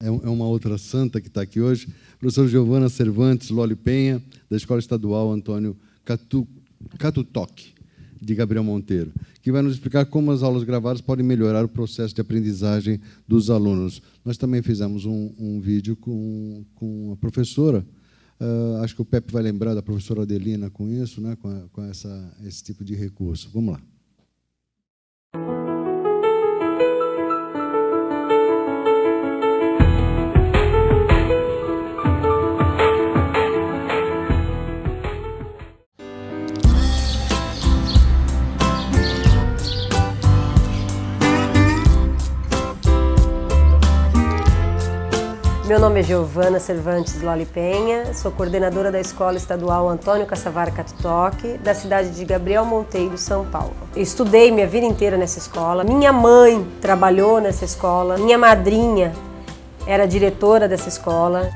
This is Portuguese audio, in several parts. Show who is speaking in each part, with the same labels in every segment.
Speaker 1: É uma outra santa que está aqui hoje, professora Giovana Cervantes Loli Penha, da Escola Estadual Antônio Catutoc, de Gabriel Monteiro, que vai nos explicar como as aulas gravadas podem melhorar o processo de aprendizagem dos alunos. Nós também fizemos um vídeo com a professora, acho que o Pepe vai lembrar da professora Adelina com isso, né, com esse tipo de recurso. Vamos lá.
Speaker 2: Meu nome é Giovana Cervantes Loli Penha, sou coordenadora da Escola Estadual Antônio Caçavara Catutoc, da cidade de Gabriel Monteiro, São Paulo. Eu estudei minha vida inteira nessa escola, minha mãe trabalhou nessa escola, minha madrinha era diretora dessa escola.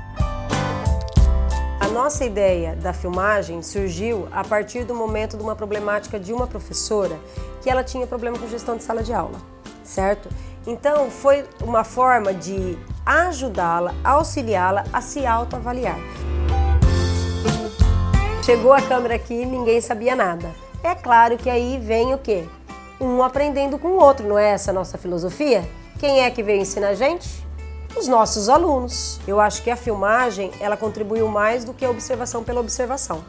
Speaker 2: A nossa ideia da filmagem surgiu a partir do momento de uma problemática de uma professora que ela tinha problema com gestão de sala de aula, certo? Então foi uma forma de ajudá-la, auxiliá-la a se autoavaliar. Chegou a câmera aqui e ninguém sabia nada. É claro que aí vem o quê? Um aprendendo com o outro, não é essa a nossa filosofia? Quem é que veio ensinar a gente? Os nossos alunos. Eu acho que a filmagem, ela contribuiu mais do que a observação pela observação.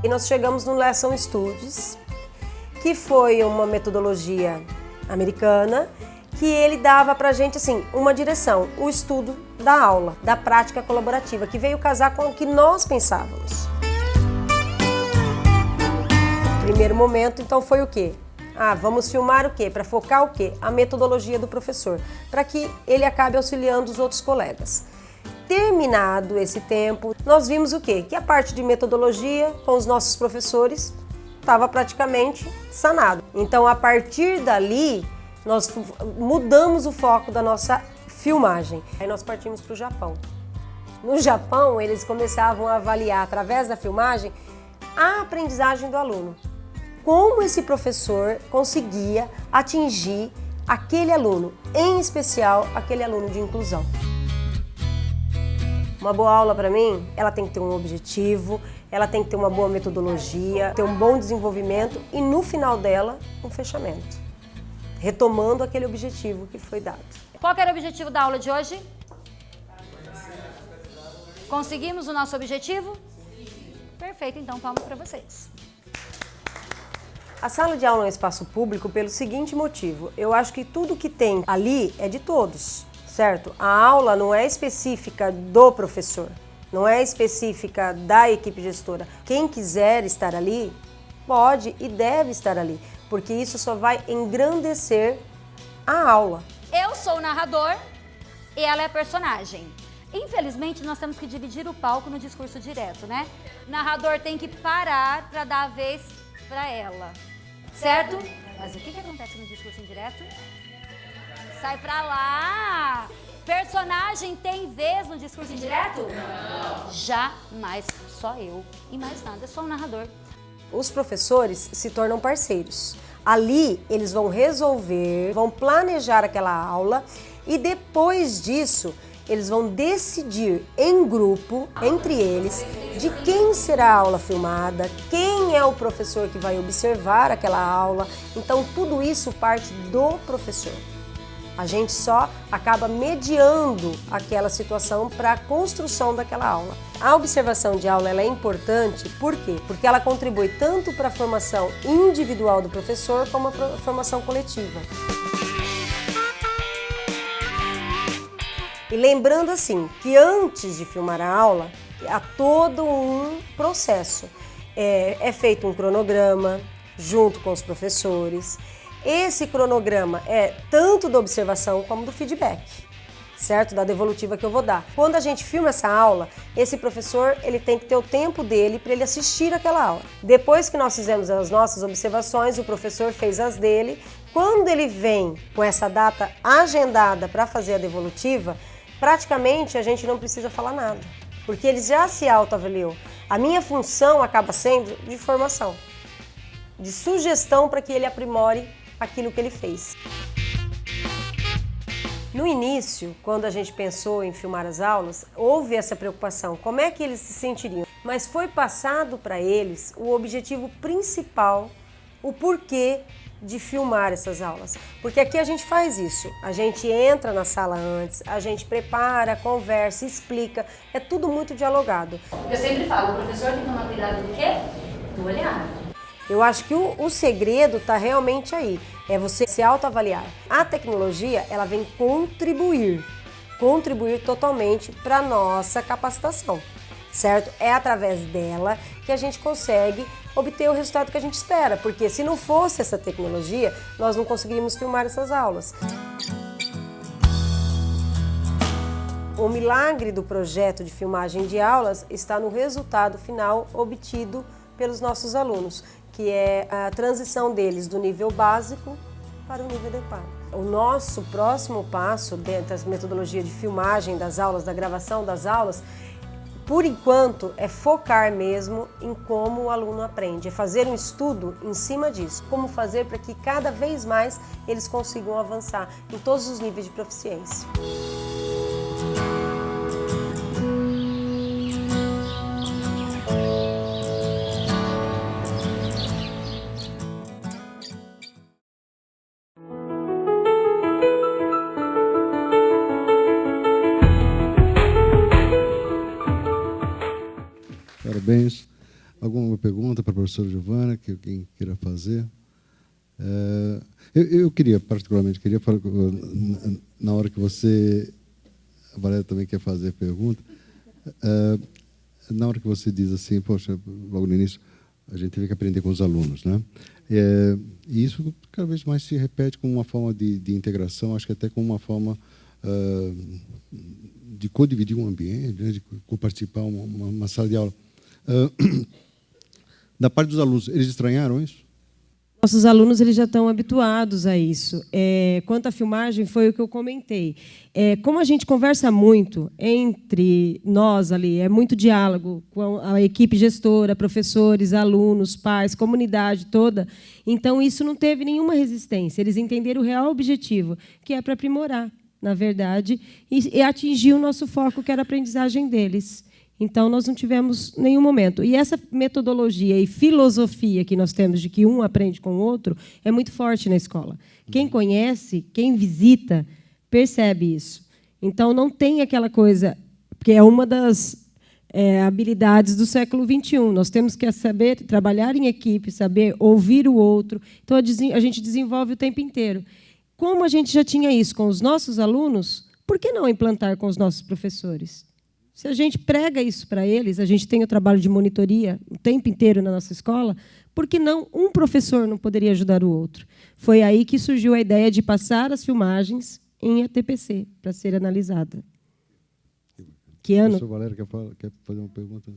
Speaker 2: E nós chegamos no Lesson Studies, que foi uma metodologia americana, que ele dava pra gente assim, uma direção, o estudo da aula, da prática colaborativa, que veio casar com o que nós pensávamos. Primeiro momento, então, foi o quê? Vamos filmar o quê? Para focar o quê? A metodologia do professor, para que ele acabe auxiliando os outros colegas. Terminado esse tempo, nós vimos o quê? Que a parte de metodologia com os nossos professores estava praticamente sanado. Então, a partir dali, nós mudamos o foco da nossa filmagem. Aí nós partimos para o Japão. No Japão, eles começavam a avaliar, através da filmagem, a aprendizagem do aluno. Como esse professor conseguia atingir aquele aluno, em especial aquele aluno de inclusão. Uma boa aula, para mim, ela tem que ter um objetivo, ela tem que ter uma boa metodologia, ter um bom desenvolvimento e, no final dela, um fechamento, retomando aquele objetivo que foi dado.
Speaker 3: Qual que era o objetivo da aula de hoje? Conseguimos o nosso objetivo? Perfeito, então palmas para vocês.
Speaker 2: A sala de aula é um espaço público pelo seguinte motivo: eu acho que tudo que tem ali é de todos, certo? A aula não é específica do professor, não é específica da equipe gestora. Quem quiser estar ali, pode e deve estar ali, porque isso só vai engrandecer a aula.
Speaker 3: Eu sou o narrador e ela é a personagem. Infelizmente, nós temos que dividir o palco no discurso direto, né? O narrador tem que parar para dar a vez para ela, certo? Mas o que acontece no discurso indireto? Sai pra lá! Personagem tem vez no discurso indireto? Não! Jamais, só eu e mais nada, só o narrador.
Speaker 2: Os professores se tornam parceiros. Ali eles vão resolver, vão planejar aquela aula e depois disso eles vão decidir em grupo, entre eles, de quem será a aula filmada, quem é o professor que vai observar aquela aula. Então tudo isso parte do professor. A gente só acaba mediando aquela situação para a construção daquela aula. A observação de aula ela é importante, por quê? Porque ela contribui tanto para a formação individual do professor como para a formação coletiva. E lembrando assim, que antes de filmar a aula, há todo um processo. É feito um cronograma junto com os professores. Esse cronograma é tanto da observação como do feedback, certo? Da devolutiva que eu vou dar. Quando a gente filma essa aula, esse professor ele tem que ter o tempo dele para ele assistir aquela aula. Depois que nós fizemos as nossas observações, o professor fez as dele. Quando ele vem com essa data agendada para fazer a devolutiva, praticamente a gente não precisa falar nada, porque ele já se autoavaliou. A minha função acaba sendo de formação, de sugestão para que ele aprimore aquilo que ele fez. No início, quando a gente pensou em filmar as aulas, houve essa preocupação, como é que eles se sentiriam? Mas foi passado para eles o objetivo principal, o porquê de filmar essas aulas. Porque aqui a gente faz isso, a gente entra na sala antes, a gente prepara, conversa, explica, é tudo muito dialogado.
Speaker 3: Eu sempre falo, o professor tem que tomar cuidado do quê? Do olhar.
Speaker 2: Eu acho que o segredo está realmente aí, é você se autoavaliar. A tecnologia, ela vem contribuir totalmente para a nossa capacitação, certo? É através dela que a gente consegue obter o resultado que a gente espera, porque se não fosse essa tecnologia, nós não conseguiríamos filmar essas aulas. O milagre do projeto de filmagem de aulas está no resultado final obtido pelos nossos alunos, que é a transição deles do nível básico para o nível adequado. O nosso próximo passo dentro da metodologia de filmagem das aulas, da gravação das aulas, por enquanto, é focar mesmo em como o aluno aprende, é fazer um estudo em cima disso, como fazer para que cada vez mais eles consigam avançar em todos os níveis de proficiência.
Speaker 1: Parabéns. Alguma pergunta para a professora Giovana, que alguém queira fazer? Eu queria, particularmente, falar, na hora que você... A Valéria também quer fazer pergunta. Na hora que você diz assim, poxa, logo no início, a gente teve que aprender com os alunos, né? E isso cada vez mais se repete como uma forma de integração, acho que até como uma forma de co-dividir um ambiente, né, de co-participar uma sala de aula. Da parte dos alunos, eles estranharam isso?
Speaker 4: Nossos alunos eles já estão habituados a isso. Quanto à filmagem, foi o que eu comentei. Como a gente conversa muito entre nós ali, é muito diálogo com a equipe gestora, professores, alunos, pais, comunidade toda, então isso não teve nenhuma resistência. Eles entenderam o real objetivo, que é para aprimorar, na verdade, e atingir o nosso foco, que era a aprendizagem deles. Então, nós não tivemos nenhum momento. E essa metodologia e filosofia que nós temos de que um aprende com o outro é muito forte na escola. Quem conhece, quem visita, percebe isso. Então, não tem aquela coisa, que é uma das habilidades do século XXI. Nós temos que saber trabalhar em equipe, saber ouvir o outro. Então, a gente desenvolve o tempo inteiro. Como a gente já tinha isso com os nossos alunos, por que não implantar com os nossos professores? Se a gente prega isso para eles, a gente tem o trabalho de monitoria o tempo inteiro na nossa escola, por que não um professor não poderia ajudar o outro? Foi aí que surgiu a ideia de passar as filmagens em ATPC, para ser analisada. Que ano?
Speaker 1: O professor Valério quer fazer uma pergunta?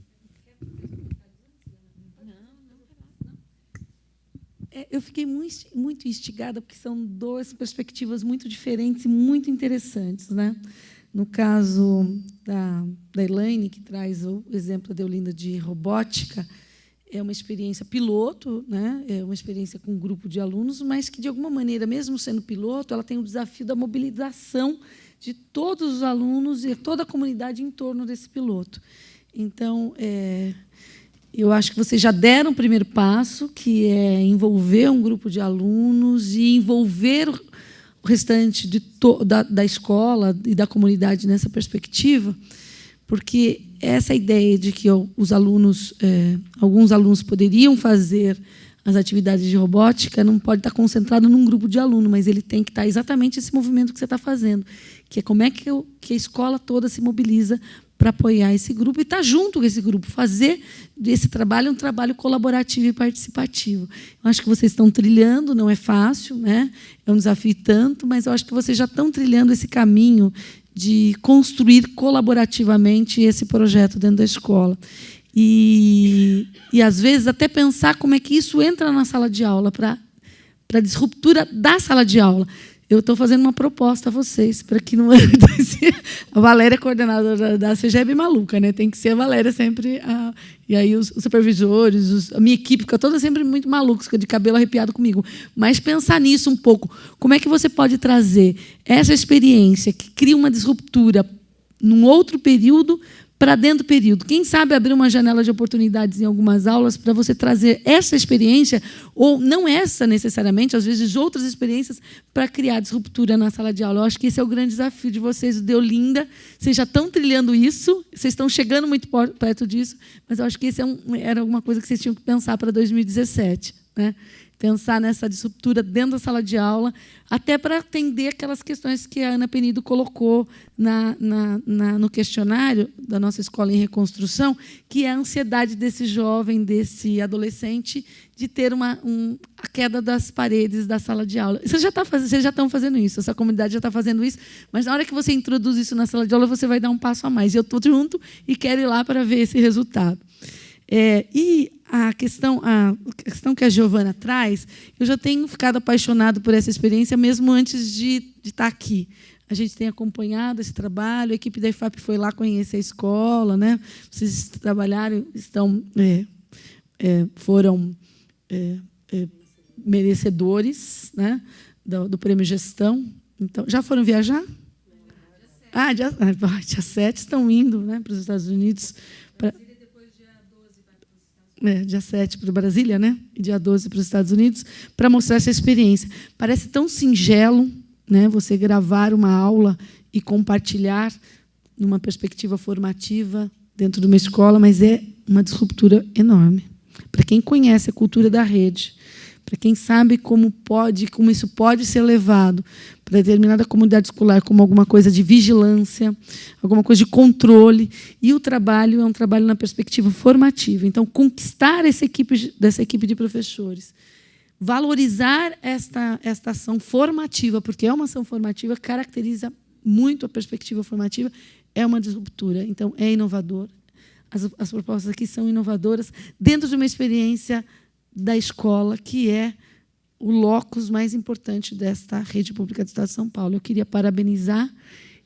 Speaker 5: Eu fiquei muito instigada, porque são duas perspectivas muito diferentes e muito interessantes, né? No caso da Elaine, que traz o exemplo da Deolinda de robótica, é uma experiência piloto, né? É uma experiência com um grupo de alunos, mas que, de alguma maneira, mesmo sendo piloto, ela tem o desafio da mobilização de todos os alunos e toda a comunidade em torno desse piloto. Então, eu acho que vocês já deram o primeiro passo, que é envolver um grupo de alunos e envolver o restante da escola e da comunidade nessa perspectiva, porque essa ideia de que os alunos, alguns alunos poderiam fazer as atividades de robótica não pode estar concentrado num grupo de alunos, mas ele tem que estar exatamente esse movimento que você está fazendo, que é como é que a escola toda se mobiliza para apoiar esse grupo e estar junto com esse grupo, fazer desse trabalho um trabalho colaborativo e participativo. Eu acho que vocês estão trilhando, não é fácil, né? É um desafio tanto, mas eu acho que vocês já estão trilhando esse caminho de construir colaborativamente esse projeto dentro da escola. E às vezes, até pensar como é que isso entra na sala de aula, para a disruptura da sala de aula. Eu estou fazendo uma proposta a vocês, para que no ano A Valéria, coordenadora da CGE, é bem maluca, né? Tem que ser a Valéria sempre. E aí os supervisores, a minha equipe fica toda sempre muito maluca, fica de cabelo arrepiado comigo. Mas pensar nisso um pouco. Como é que você pode trazer essa experiência que cria uma disruptura num outro período para dentro do período? Quem sabe abrir uma janela de oportunidades em algumas aulas para você trazer essa experiência, ou não essa necessariamente, às vezes outras experiências, para criar disruptura na sala de aula. Eu acho que esse é o grande desafio de vocês, o Deolinda. Vocês já estão trilhando isso, vocês estão chegando muito perto disso, mas eu acho que esse era alguma coisa que vocês tinham que pensar para 2017, né? Pensar nessa disruptura dentro da sala de aula, até para atender aquelas questões que a Ana Penido colocou no questionário da nossa escola em reconstrução, que é a ansiedade desse jovem, desse adolescente, de ter a queda das paredes da sala de aula. Vocês já estão fazendo isso, essa comunidade já está fazendo isso, mas na hora que você introduz isso na sala de aula, você vai dar um passo a mais. Eu estou junto e quero ir lá para ver esse resultado. E a questão que a Giovana traz, eu já tenho ficado apaixonado por essa experiência mesmo antes de estar aqui. A gente tem acompanhado esse trabalho, a equipe da IFAP foi lá conhecer a escola, né? Vocês trabalharam, foram merecedores, né, do Prêmio Gestão. Então, já foram viajar? Dia 7 estão indo, né, para os Estados Unidos. Dia 7 para Brasília, né? E dia 12 para os Estados Unidos, para mostrar essa experiência. Parece tão singelo, né, você gravar uma aula e compartilhar numa perspectiva formativa dentro de uma escola, mas é uma disruptura enorme. Para quem conhece a cultura da rede, para quem sabe como isso pode ser levado para determinada comunidade escolar como alguma coisa de vigilância, alguma coisa de controle, e o trabalho é um trabalho na perspectiva formativa. Então, conquistar dessa equipe de professores, valorizar esta ação formativa, porque é uma ação formativa, caracteriza muito a perspectiva formativa, é uma disruptura. Então, é inovador. As propostas aqui são inovadoras dentro de uma experiência da escola, que é o locus mais importante desta rede pública do Estado de São Paulo. Eu queria parabenizar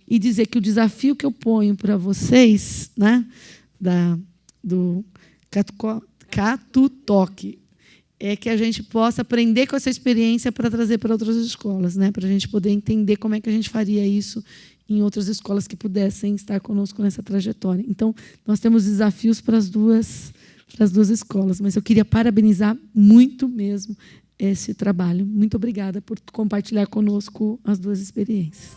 Speaker 5: e dizer que o desafio que eu ponho para vocês, né, do Catutoque, é que a gente possa aprender com essa experiência para trazer para outras escolas, né, para a gente poder entender como é que a gente faria isso em outras escolas que pudessem estar conosco nessa trajetória. Então, nós temos desafios para as duas escolas, mas eu queria parabenizar muito mesmo esse trabalho. Muito obrigada por compartilhar conosco as duas experiências.